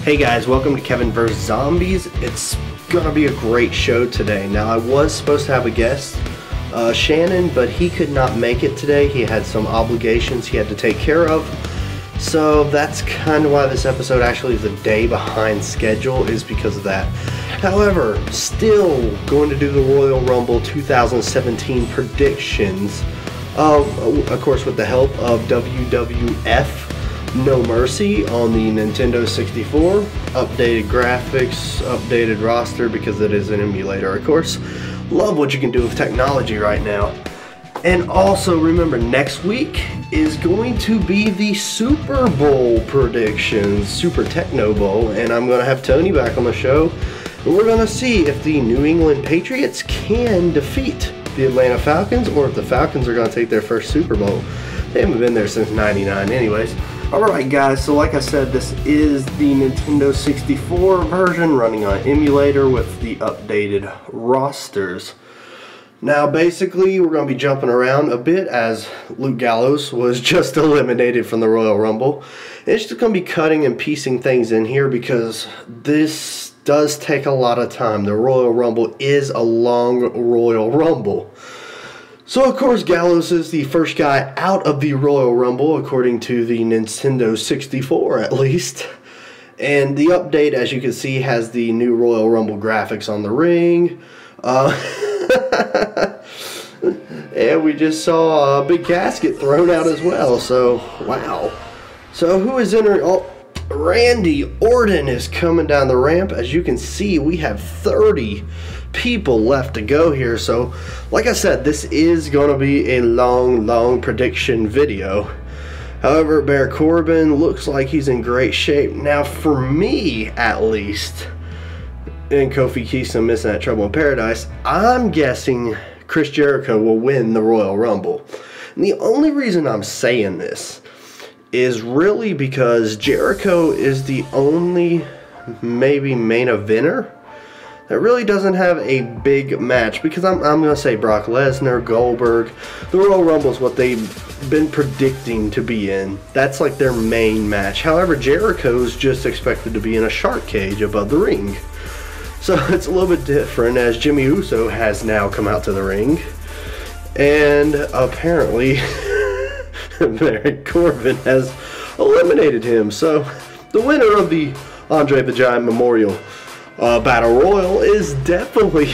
Hey guys, welcome to Kevin vs. Zombies. It's gonna be a great show today. Now I was supposed to have a guest, Shannon, but he could not make it today. He had some obligations he had to take care of. So that's kind of why this episode actually is a day behind schedule, is because of that. However, still going to do the Royal Rumble 2017 predictions, of course with the help of WWF No Mercy on the Nintendo 64. Updated graphics, updated roster because it is an emulator, of course. Love what you can do with technology right now. And also remember, next week is going to be the Super Bowl predictions, Super Techno Bowl, and I'm going to have Tony back on the show. And we're going to see if the New England Patriots can defeat the Atlanta Falcons, or if the Falcons are going to take their first Super Bowl. They haven't been there since '99 anyways. Alright guys, so like I said, this is the Nintendo 64 version running on emulator with the updated rosters. Now basically we're going to be jumping around a bit as Luke Gallows was just eliminated from the Royal Rumble. It's just going to be cutting and piecing things in here because this does take a lot of time. The Royal Rumble is a long Royal Rumble. So of course Gallows is the first guy out of the Royal Rumble according to the Nintendo 64 at least. And the update, as you can see, has the new Royal Rumble graphics on the ring. And we just saw a big casket thrown out as well, so wow. So who is entering? Oh, Randy Orton is coming down the ramp. As you can see, we have 30 people left to go here. So like I said, this is going to be a long prediction video. However, Baron Corbin looks like he's in great shape. Now for me, at least, and Kofi Kingston missing that Trouble in Paradise, I'm guessing Chris Jericho will win the Royal Rumble. And the only reason I'm saying this is really because Jericho is the only maybe main eventer that really doesn't have a big match, because I'm going to say Brock Lesnar, Goldberg. The Royal Rumble is what they've been predicting to be in. That's like their main match. However, Jericho's just expected to be in a shark cage above the ring. So it's a little bit different, as Jimmy Uso has now come out to the ring. And apparently Baron Corbin has eliminated him. So the winner of the Andre the Giant Memorial Battle Royal is definitely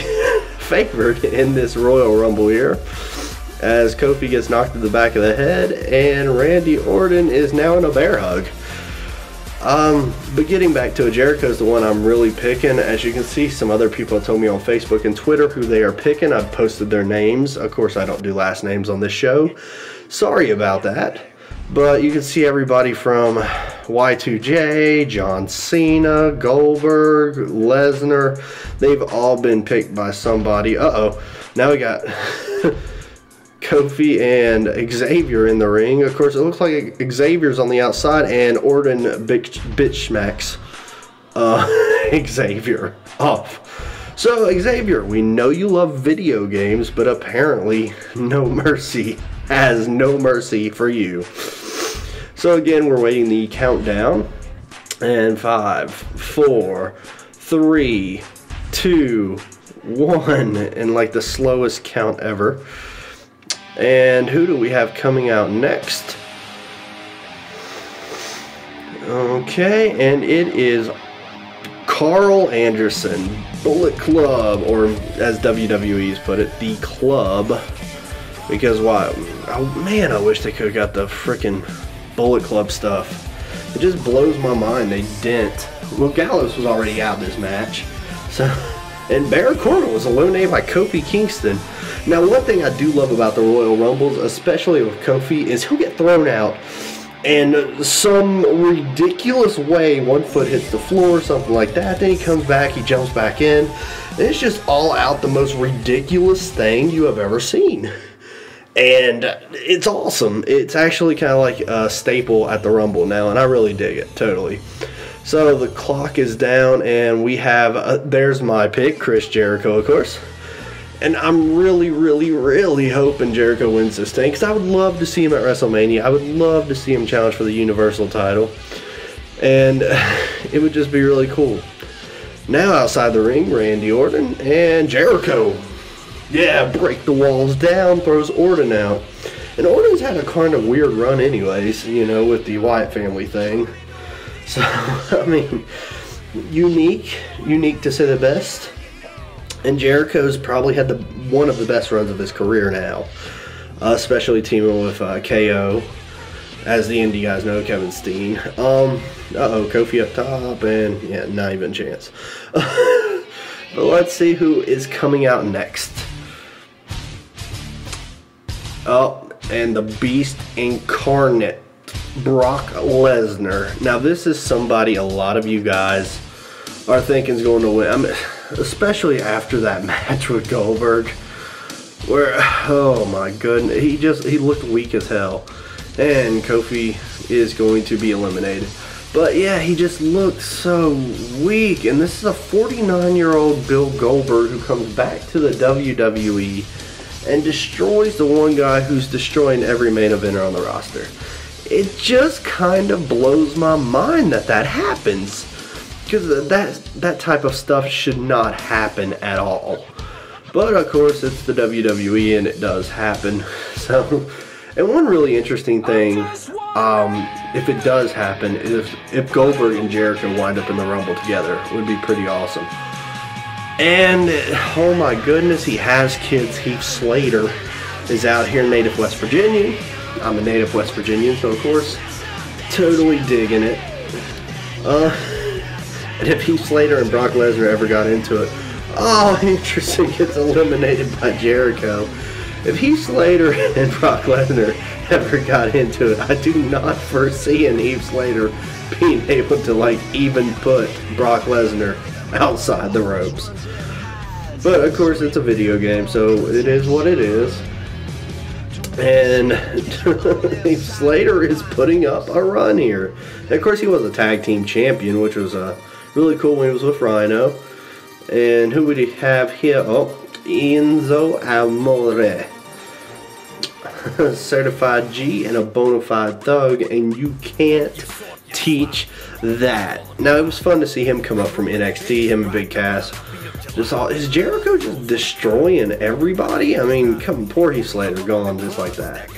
favored in this Royal Rumble here, as Kofi gets knocked to the back of the head and Randy Orton is now in a bear hug. But getting back to it, Jericho's the one I'm really picking. As you can see, some other people have told me on Facebook and Twitter who they are picking. I've posted their names. Of course, I don't do last names on this show. Sorry about that. But you can see everybody from Y2J, John Cena, Goldberg, Lesnar. They've all been picked by somebody. Uh-oh. Now we got Kofi and Xavier in the ring. Of course, it looks like Xavier's on the outside and Orton bitch smacks Xavier off. So Xavier, we know you love video games, but apparently No Mercy has no mercy for you. So again, we're waiting the countdown. And 5, 4, 3, 2, 1, and like the slowest count ever. And who do we have coming out next? Okay, and it is Carl Anderson, Bullet Club, or as WWE's put it, the Club. Because why? Oh man, I wish they could have got the freaking Bullet Club stuff. It just blows my mind they didn't. Well, Gallows was already out this match. So, and Baron Corbin was eliminated by Kofi Kingston. Now, one thing I do love about the Royal Rumbles, especially with Kofi, is he'll get thrown out and some ridiculous way, one foot hits the floor, something like that, then he comes back, he jumps back in, and it's just all out the most ridiculous thing you have ever seen. And it's awesome. It's actually kind of like a staple at the Rumble now, and I really dig it, totally. So the clock is down, and we have, there's my pick, Chris Jericho, of course. And I'm really hoping Jericho wins this thing, because I would love to see him at WrestleMania. I would love to see him challenge for the Universal title. and it would just be really cool. Now outside the ring, Randy Orton and Jericho. Yeah, break the walls down, throws Orton out. And Orton's had a kind of weird run anyways, you know, with the Wyatt family thing. So, I mean, unique to say the best. And Jericho's probably had one of the best runs of his career now. Especially teaming with KO. As the Indy guys know, Kevin Steen. Kofi up top, and yeah, not even a chance. But let's see who is coming out next. Oh, and the Beast Incarnate, Brock Lesnar. Now this is somebody a lot of you guys are thinking is going to win. I mean, especially after that match with Goldberg, where, oh my goodness, he looked weak as hell. And Kofi is going to be eliminated. But yeah, he just looked so weak. And this is a 49-year-old Bill Goldberg who comes back to the WWE and destroys the one guy who's destroying every main eventer on the roster. It just kind of blows my mind that happens. Because that type of stuff should not happen at all. But of course, it's the WWE and it does happen. So... And one really interesting thing, if it does happen, is if Goldberg and Jericho wind up in the Rumble together, it would be pretty awesome. And, oh my goodness, he has kids. Heath Slater is out here in native West Virginia. I'm a native West Virginian, so of course, totally digging it. And if Heath Slater and Brock Lesnar ever got into it, oh, interesting, gets eliminated by Jericho. If Heath Slater and Brock Lesnar ever got into it, I do not foresee Heath Slater being able to like even put Brock Lesnar outside the ropes. But of course it's a video game, so it is what it is. And Heath Slater is putting up a run here. And of course he was a tag team champion, which was really cool when he was with Rhino. And who would he have here? Oh, Enzo Amore. Certified G and a bona fide thug, and you can't teach that. Now it was fun to see him come up from NXT, him and Big Cass. Is Jericho just destroying everybody? I mean, poor Heath Slater gone just like that.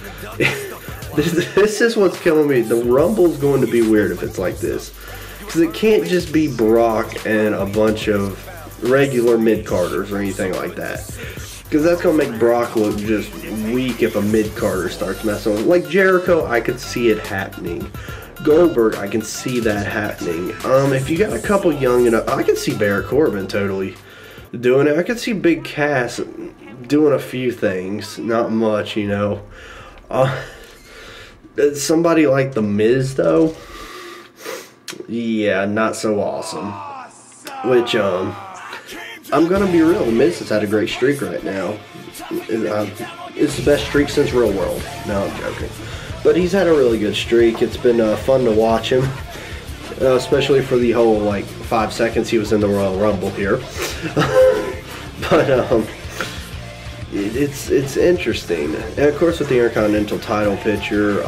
This is what's killing me. The Rumble's going to be weird if it's like this. Because it can't just be Brock and a bunch of regular mid-carders or anything like that. Because that's going to make Brock look just weak if a mid-carder starts messing with. Like Jericho, I could see it happening. Goldberg, I can see that happening. If you got a couple young enough, I could see Baron Corbin totally doing it. I could see Big Cass doing a few things. Not much, you know. Somebody like The Miz, though. Yeah, not so awesome. Which, I'm gonna be real, The Miz has had a great streak right now. It's the best streak since Real World. No, I'm joking. But he's had a really good streak. It's been fun to watch him. Especially for the whole, like, 5 seconds he was in the Royal Rumble here. But, it's interesting. And of course with the Intercontinental title picture,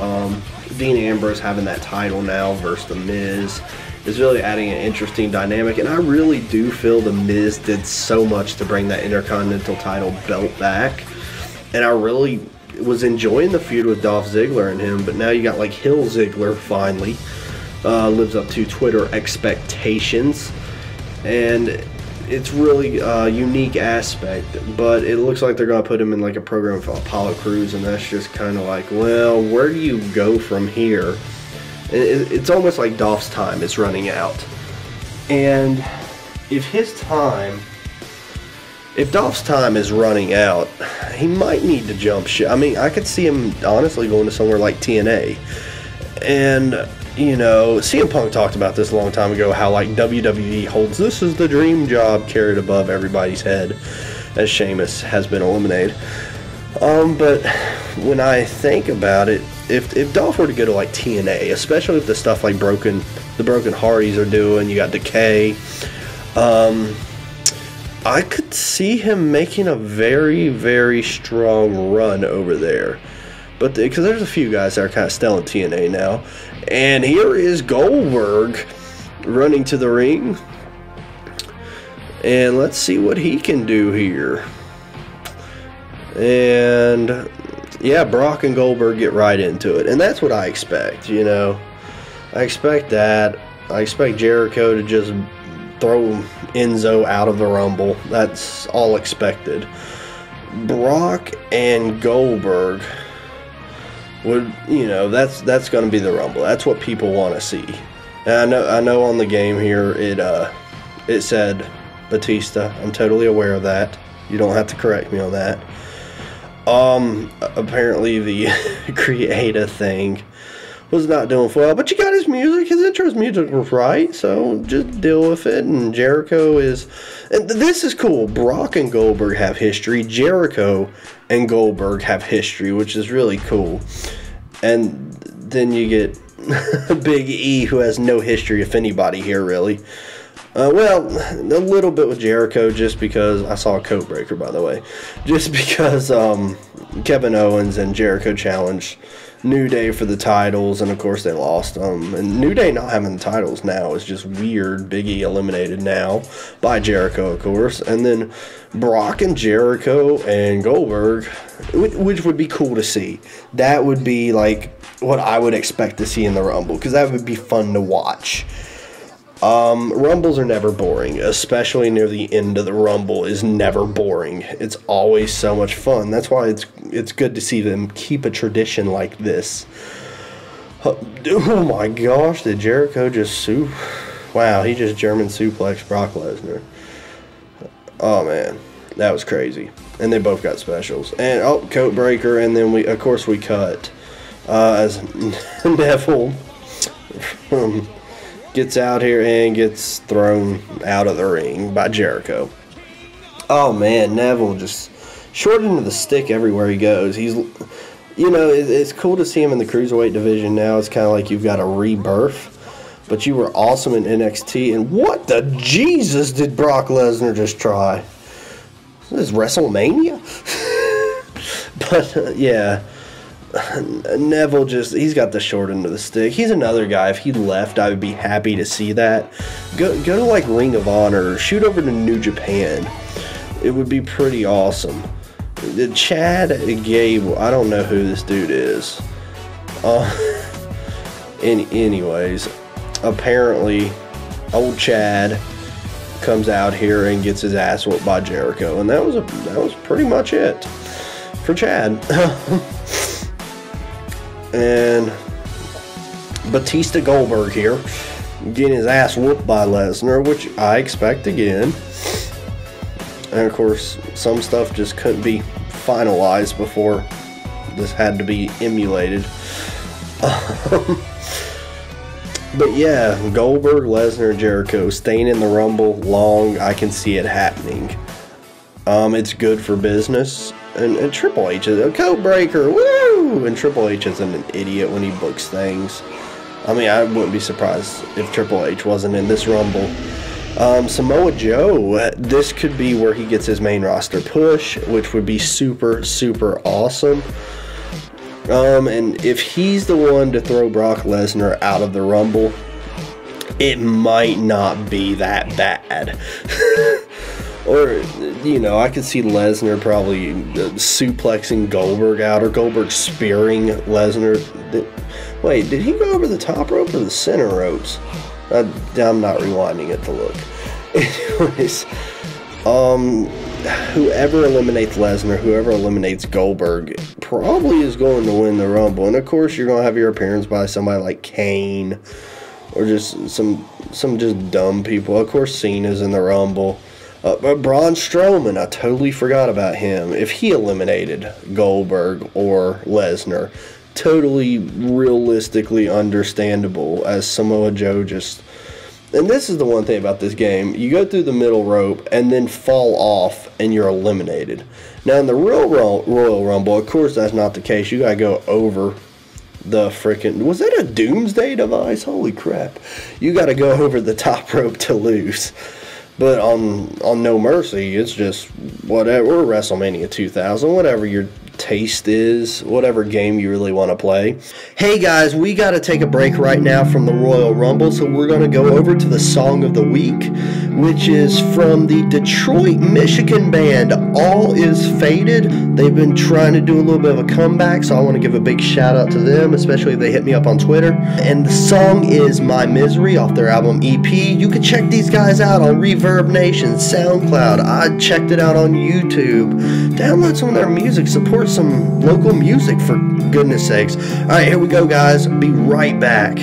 Dean Ambrose having that title now versus The Miz is really adding an interesting dynamic, and I really do feel The Miz did so much to bring that Intercontinental title belt back, and I really was enjoying the feud with Dolph Ziggler and him, but now you got like Hill Ziggler finally lives up to Twitter expectations, and it's really a unique aspect, but it looks like they're going to put him in like a program for Apollo Crews, and that's just kind of like, well, where do you go from here? It's almost like Dolph's time is running out. And if Dolph's time is running out, he might need to jump ship. I mean, I could see him honestly going to somewhere like TNA. And, you know, CM Punk talked about this a long time ago, how like WWE holds this is the dream job carried above everybody's head, as Sheamus has been eliminated. But when I think about it, if Dolph were to go to like TNA, especially with the stuff like the Broken Hardys are doing, you got Decay, I could see him making a very, very strong run over there. But because there's a few guys that are kind of still in TNA now. And here is Goldberg running to the ring. And let's see what he can do here. And yeah, Brock and Goldberg get right into it. And that's what I expect, you know. I expect that. I expect Jericho to just throw Enzo out of the Rumble. That's all expected. Brock and Goldberg would, you know, that's going to be the Rumble. That's what people want to see. And I know on the game here it said Batista. I'm totally aware of that. You don't have to correct me on that. Apparently the creative thing was not doing well, but you got his music. His intro's music was right, so just deal with it. And Jericho is, and this is cool. Brock and Goldberg have history. Jericho and Goldberg have history, which is really cool. And then you get Big E, who has no history, if anybody here really. Well, a little bit with Jericho, just because I saw a code breaker, by the way. Just because Kevin Owens and Jericho challenged New Day for the titles, and of course they lost. And New Day not having the titles now is just weird. Big E eliminated now by Jericho, of course. And then Brock and Jericho and Goldberg, which would be cool to see. That would be like what I would expect to see in the Rumble, because that would be fun to watch. Rumbles are never boring, especially near the end of the Rumble is never boring. It's always so much fun. That's why it's good to see them keep a tradition like this. Oh my gosh, did Jericho just wow, he just German suplexed Brock Lesnar. Oh man, that was crazy. And they both got specials. And coat breaker, and then we cut as Neville gets out here and gets thrown out of the ring by Jericho. Oh man, Neville just short into the stick everywhere he goes. He's, you know, it's cool to see him in the Cruiserweight division now. It's kind of like you've got a rebirth. But you were awesome in NXT. And what the Jesus did Brock Lesnar just try? This is WrestleMania? But, yeah. Neville he's got the short end of the stick. He's another guy, if he left, I would be happy to see that. Go to like Ring of Honor, or shoot over to New Japan. It would be pretty awesome. Chad Gable, I don't know who this dude is. Anyways, apparently old Chad comes out here and gets his ass whooped by Jericho, and that was pretty much it for Chad. And Batista Goldberg here getting his ass whooped by Lesnar, which I expect again. And of course, some stuff just couldn't be finalized before this had to be emulated. But yeah, Goldberg, Lesnar, Jericho staying in the Rumble long. I can see it happening. It's good for business. And Triple H is a code breaker, woo! And Triple H isn't an idiot when he books things. I mean, I wouldn't be surprised if Triple H wasn't in this Rumble. Samoa Joe, this could be where he gets his main roster push, which would be super, super awesome. And if he's the one to throw Brock Lesnar out of the Rumble, it might not be that bad. Or, you know, I could see Lesnar probably suplexing Goldberg out, or Goldberg spearing Lesnar. Wait, did he go over the top rope or the center ropes? I'm not rewinding it to look. Anyways, whoever eliminates Lesnar, whoever eliminates Goldberg, probably is going to win the Rumble. And of course, you're going to have your appearance by somebody like Kane, or just some just dumb people. Of course, Cena's in the Rumble. But Braun Strowman, I totally forgot about him. If he eliminated Goldberg or Lesnar, totally realistically understandable, as Samoa Joe just... And this is the one thing about this game. You go through the middle rope and then fall off and you're eliminated. Now in the real Royal Rumble, of course that's not the case. You gotta go over the freaking... Was that a doomsday device? Holy crap. You gotta go over the top rope to lose. But on No Mercy, it's just whatever, WrestleMania 2000, whatever your taste is, whatever game you really want to play. Hey guys, we got to take a break right now from the Royal Rumble, so we're going to go over to the Song of the Week, which is from the Detroit, Michigan band All Is Faded. They've been trying to do a little bit of a comeback, so I want to give a big shout out to them, especially if they hit me up on Twitter. And the song is My Misery off their album EP. You can check these guys out on Reverb Nation, SoundCloud. I checked it out on YouTube. Download some of their music, support some local music for goodness sakes. Alright, here we go guys, be right back.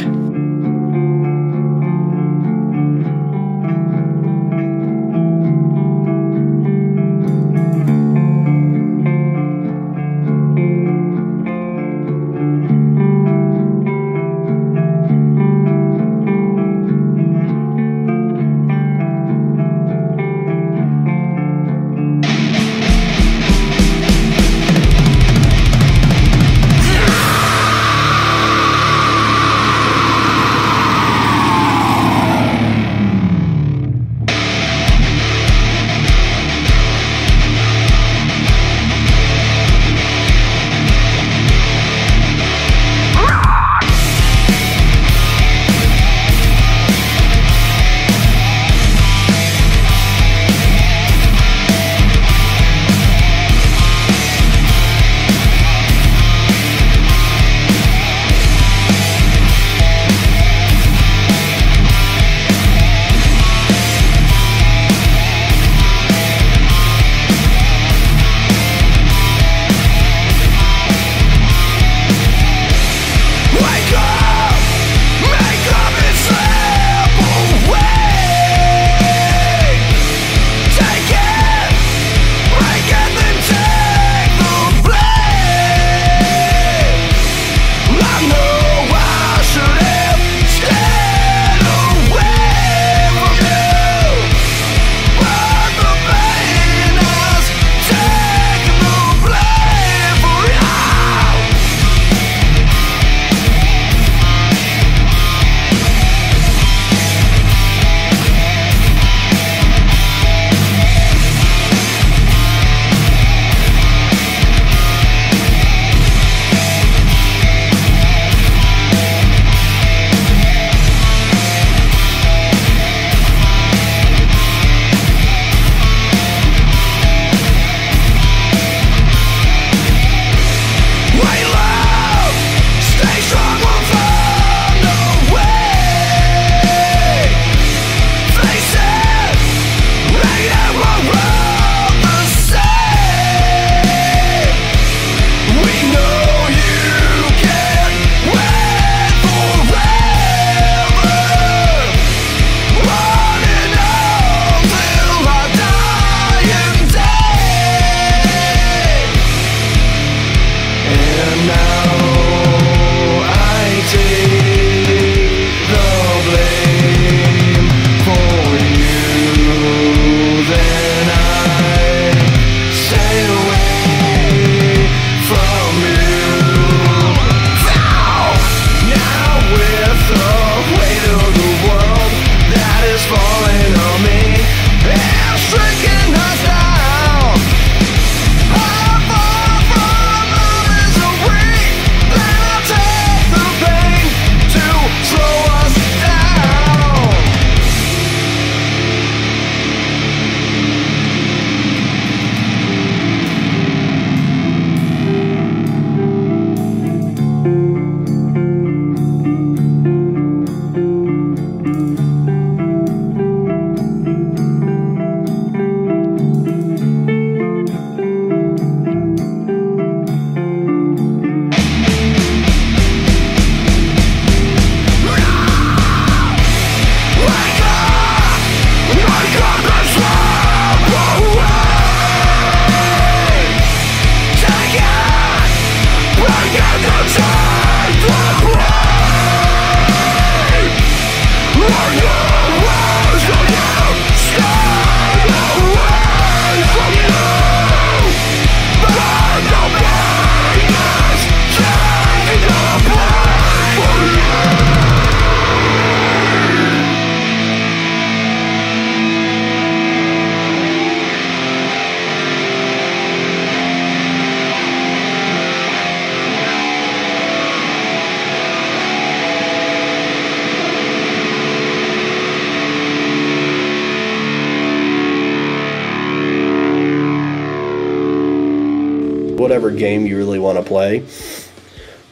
whatever game you really want to play.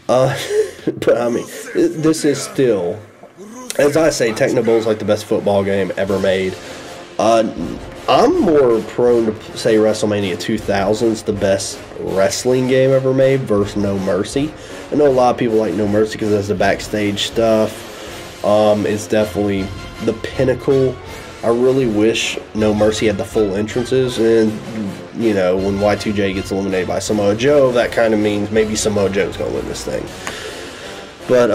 But I mean, this is still, as I say, Technobowl's like the best football game ever made. I'm more prone to say WrestleMania 2000's the best wrestling game ever made versus No Mercy. I know a lot of people like No Mercy because it has the backstage stuff. It's definitely the pinnacle. I really wish No Mercy had the full entrances, and you know, when Y2J gets eliminated by Samoa Joe, that kind of means maybe Samoa Joe's gonna win this thing. But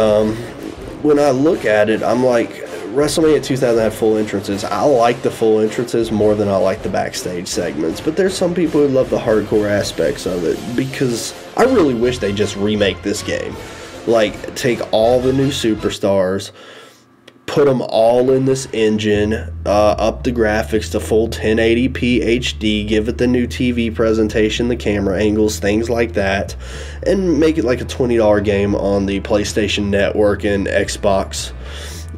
when I look at it, I'm like, WrestleMania 2000 had full entrances. I like the full entrances more than I like the backstage segments, but there's some people who love the hardcore aspects of it, because I really wish they just remake this game. Like, take all the new superstars, put them all in this engine, up the graphics to full 1080p HD, give it the new TV presentation, the camera angles, things like that, and make it like a $20 game on the PlayStation Network and Xbox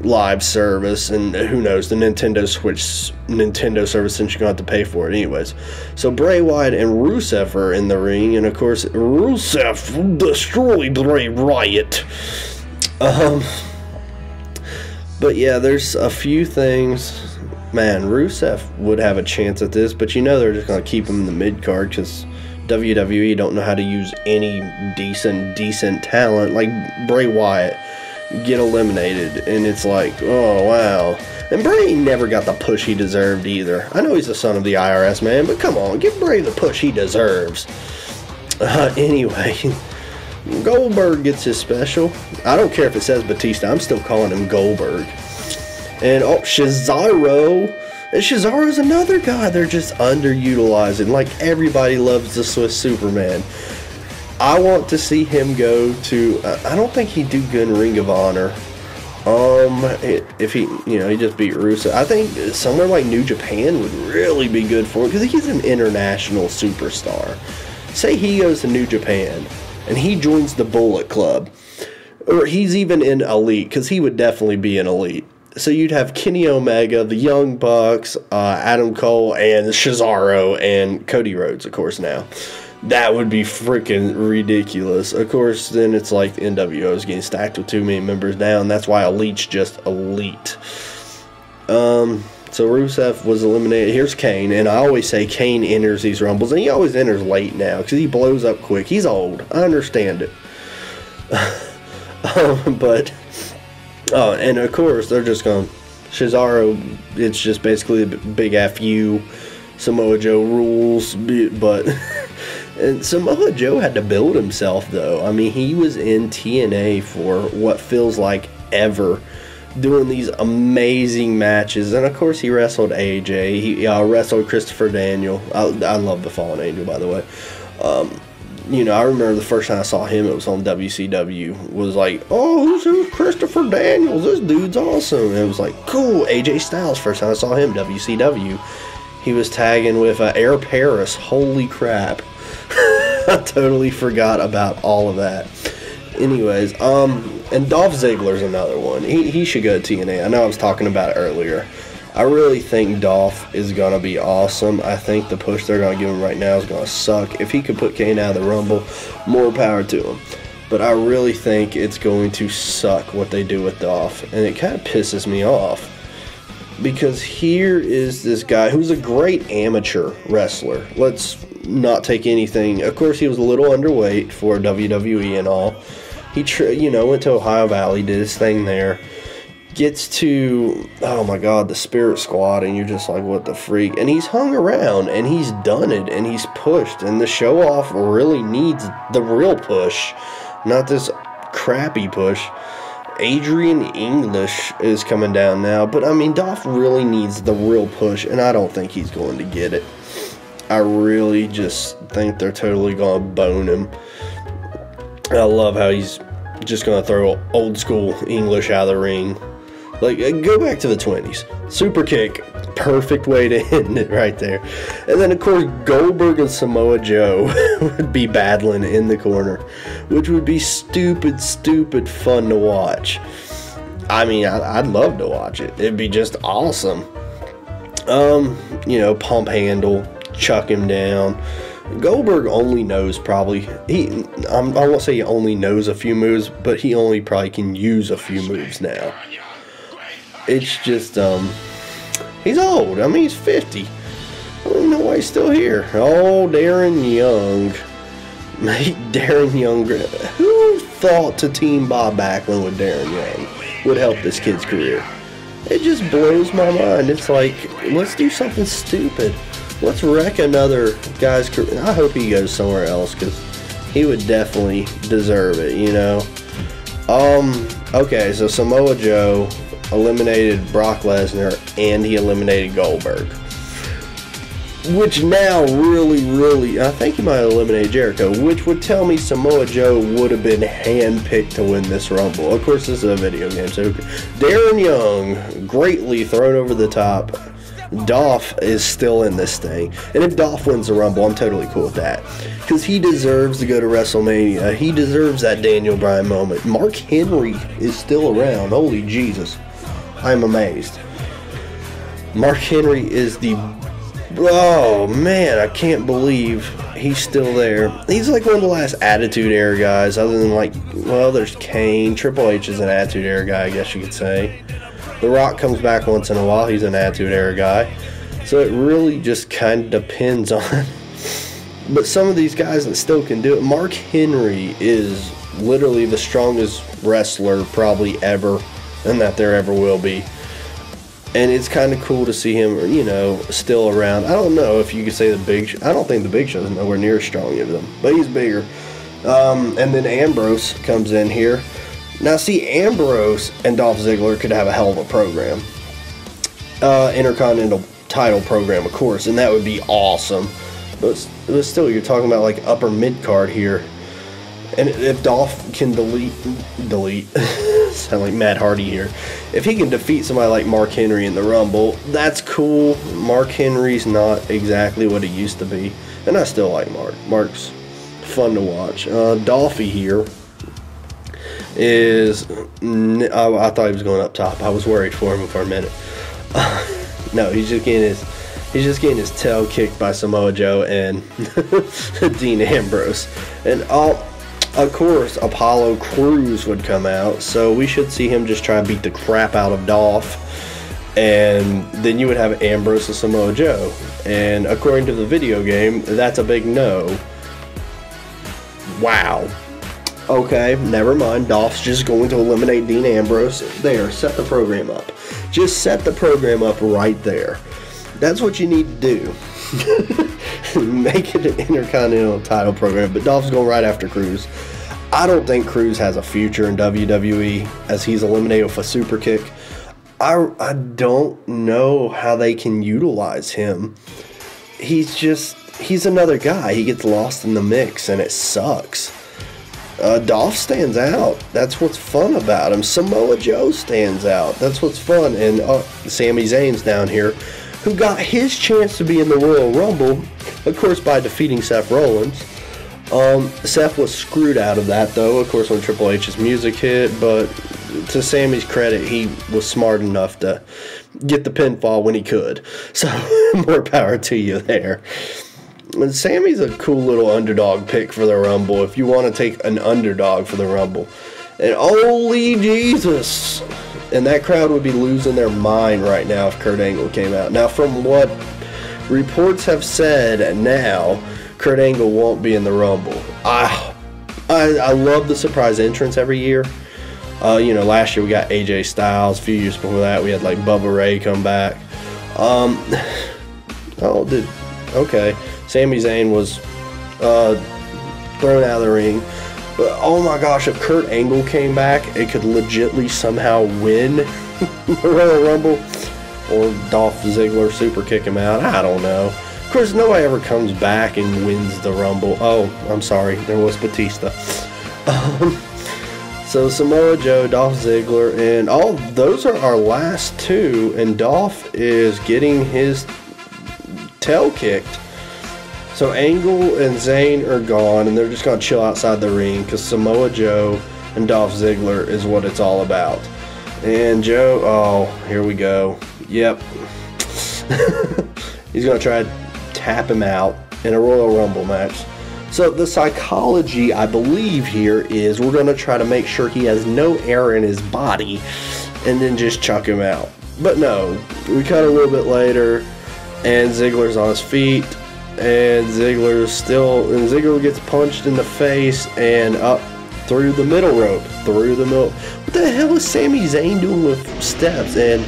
Live service, and who knows, the Nintendo Switch Nintendo service, since you're going to have to pay for it anyways. So Bray Wyatt and Rusev are in the ring, and of course Rusev destroyed Bray Wyatt. But yeah, there's a few things. Man, Rusev would have a chance at this, but you know they're just going to keep him in the mid-card because WWE don't know how to use any decent talent. Like Bray Wyatt get eliminated, and it's like, oh wow. And Bray never got the push he deserved either. I know he's the son of the IRS man, but come on, give Bray the push he deserves. Anyway, Goldberg gets his special. I don't care if it says Batista, I'm still calling him Goldberg. And oh, Cesaro. And Cesaro's another guy they're just underutilizing. Like, everybody loves the Swiss Superman. I want to see him go to, I don't think he'd do good in Ring of Honor. If he, you know, he just beat Rusev. I think somewhere like New Japan would really be good for him, because he's an international superstar. Say he goes to New Japan, and he joins the Bullet Club. Or he's even in Elite, because he would definitely be in Elite. So you'd have Kenny Omega, the Young Bucks, Adam Cole, and Cesaro, and Cody Rhodes, of course, now. That would be freaking ridiculous. Of course, then it's like the NWO is getting stacked with too many members down. That's why Elite's just Elite. So Rusev was eliminated. Here's Kane, and I always say Kane enters these Rumbles, and he always enters late now because he blows up quick. He's old. I understand it. And of course, they're just going, Cesaro, it's just basically a big F you. Samoa Joe rules, but... And Samoa Joe had to build himself, though. I mean, he was in TNA for what feels like ever, doing these amazing matches. And, of course, he wrestled AJ. He wrestled Christopher Daniel. I love the Fallen Angel, by the way. You know, I remember the first time I saw him, it was on WCW. Was like, oh, who's Christopher Daniels? This dude's awesome. And it was like, cool. AJ Styles, first time I saw him, WCW. He was tagging with Air Paris. Holy crap. I totally forgot about all of that. Anyways, and Dolph Ziggler's another one. He should go to TNA. I know I was talking about it earlier. I really think Dolph is going to be awesome. I think the push they're going to give him right now is going to suck. If he could put Kane out of the Rumble, more power to him. But I really think it's going to suck what they do with Dolph. And it kind of pisses me off. Because here is this guy who's a great amateur wrestler. Let's not take anything. Of course, he was a little underweight for WWE and all. He, went to Ohio Valley, did his thing there. Gets to, oh my God, the Spirit Squad, and you're just like, what the freak? And he's hung around, and he's done it, and he's pushed. And the show-off really needs the real push, not this crappy push. Adrian English is coming down now, but I mean, Dolph really needs the real push, and I don't think he's going to get it. I really just think they're totally going to bone him. I love how he's just going to throw old school English out of the ring. Like, go back to the 20s. Super kick. Perfect way to end it right there. And then, of course, Goldberg and Samoa Joe would be battling in the corner, which would be stupid fun to watch. I mean, I'd love to watch it. It'd be just awesome. Pump handle, chuck him down. Goldberg only knows probably, I won't say he only knows a few moves, but he only probably can use a few moves now. It's just, he's old. I mean, he's 50. I don't even know why he's still here. Oh, Darren Young. Make Darren Young. Who thought to team Bob Backlund with Darren Young would help this kid's career? It just blows my mind. It's like, let's do something stupid. Let's wreck another guy's career. I hope he goes somewhere else, because he would definitely deserve it, you know. Okay, so Samoa Joe eliminated Brock Lesnar, and he eliminated Goldberg. Which now really, I think he might have eliminated Jericho, which would tell me Samoa Joe would have been handpicked to win this Rumble. Of course, this is a video game, so Darren Young, greatly thrown over the top. Dolph is still in this thing. And if Dolph wins the Rumble, I'm totally cool with that. Because he deserves to go to WrestleMania. He deserves that Daniel Bryan moment. Mark Henry is still around. Holy Jesus. I'm amazed. Mark Henry is the... Oh, man, I can't believe he's still there. He's like one of the last Attitude Era guys, other than like, well, there's Kane. Triple H is an Attitude Era guy, I guess you could say. The Rock comes back once in a while. He's an Attitude Era guy. So it really just kind of depends on... But some of these guys that still can do it. Mark Henry is literally the strongest wrestler probably ever, and that there ever will be. And it's kind of cool to see him, you know, still around. I don't know if you could say the Big Show. I don't think the Big Show is nowhere near as strong as them, but he's bigger. And then Ambrose comes in here. Now, see, Ambrose and Dolph Ziggler could have a hell of a program. Intercontinental title program, of course, and that would be awesome. But still, you're talking about like upper mid-card here. And if Dolph can delete, sound like Matt Hardy here. If he can defeat somebody like Mark Henry in the Rumble, that's cool. Mark Henry's not exactly what he used to be. And I still like Mark. Mark's fun to watch. Dolphy here is... I thought he was going up top. I was worried for him for a minute. No, he's just getting his tail kicked by Samoa Joe and Dean Ambrose. And of course, Apollo Crews would come out, so we should see him just try to beat the crap out of Dolph, and then you would have Ambrose and Samoa Joe. And according to the video game, that's a big no. Wow. Okay, never mind. Dolph's just going to eliminate Dean Ambrose. There, set the program up. Just set the program up right there. That's what you need to do. Make it an Intercontinental title program, but Dolph's going right after Crews. I don't think Crews has a future in WWE, as he's eliminated with a super kick. I don't know how they can utilize him. He's another guy. He gets lost in the mix, and it sucks. Dolph stands out. That's what's fun about him. Samoa Joe stands out. That's what's fun. And Sami Zayn's down here, who got his chance to be in the Royal Rumble, of course, by defeating Seth Rollins. Seth was screwed out of that, though, of course, when Triple H's music hit, but to Sami's credit, he was smart enough to get the pinfall when he could. So, more power to you there. And Sami's a cool little underdog pick for the Rumble, if you want to take an underdog for the Rumble. And holy Jesus! And that crowd would be losing their mind right now if Kurt Angle came out. Now, from what reports have said now, Kurt Angle won't be in the Rumble. I love the surprise entrance every year. You know, last year we got AJ Styles. A few years before that, we had like Bubba Ray come back. Okay. Sami Zayn was thrown out of the ring. But oh my gosh, if Kurt Angle came back, it could legitly somehow win the Royal Rumble. Or Dolph Ziggler super kick him out. I don't know. Of course, nobody ever comes back and wins the Rumble. Oh, I'm sorry. There was Batista. So Samoa Joe, Dolph Ziggler, and all those are our last two. And Dolph is getting his tail kicked. So Angle and Zayn are gone, and they're just going to chill outside the ring because Samoa Joe and Dolph Ziggler is what it's all about. And Joe, oh, here we go. Yep. He's going to try to tap him out, in a Royal Rumble match. So the psychology, I believe, here is we're going to try to make sure he has no air in his body and then just chuck him out. But no, we cut a little bit later and Ziggler's on his feet and Ziggler gets punched in the face and up through the middle rope. What the hell is Sami Zayn doing with steps? And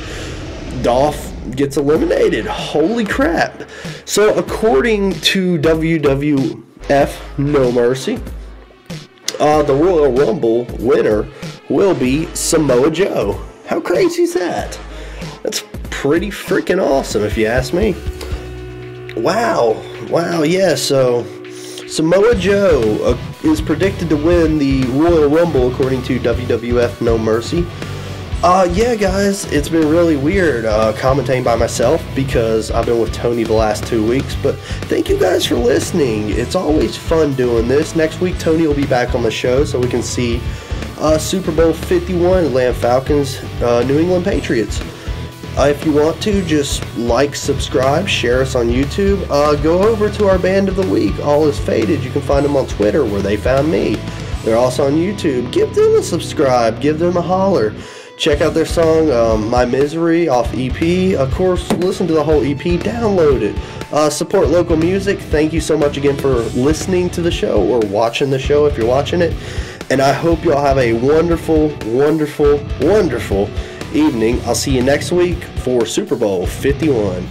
Dolph gets eliminated. Holy crap. So according to WWF No Mercy, the Royal Rumble winner will be Samoa Joe. How crazy is that? That's pretty freaking awesome if you ask me. Wow, yeah, so Samoa Joe is predicted to win the Royal Rumble according to WWF No Mercy. Yeah, guys, it's been really weird commentating by myself because I've been with Tony the last 2 weeks, but thank you guys for listening. It's always fun doing this. Next week, Tony will be back on the show so we can see Super Bowl 51, Atlanta Falcons, New England Patriots. If you want to, just like, subscribe, share us on YouTube. Go over to our Band of the Week, All Is Faded. You can find them on Twitter where they found me. They're also on YouTube. Give them a subscribe. Give them a holler. Check out their song, My Misery, off EP. Of course, listen to the whole EP. Download it. Support local music. Thank you so much again for listening to the show or watching the show if you're watching it. And I hope y'all have a wonderful, wonderful, wonderful evening. I'll see you next week for Super Bowl 51.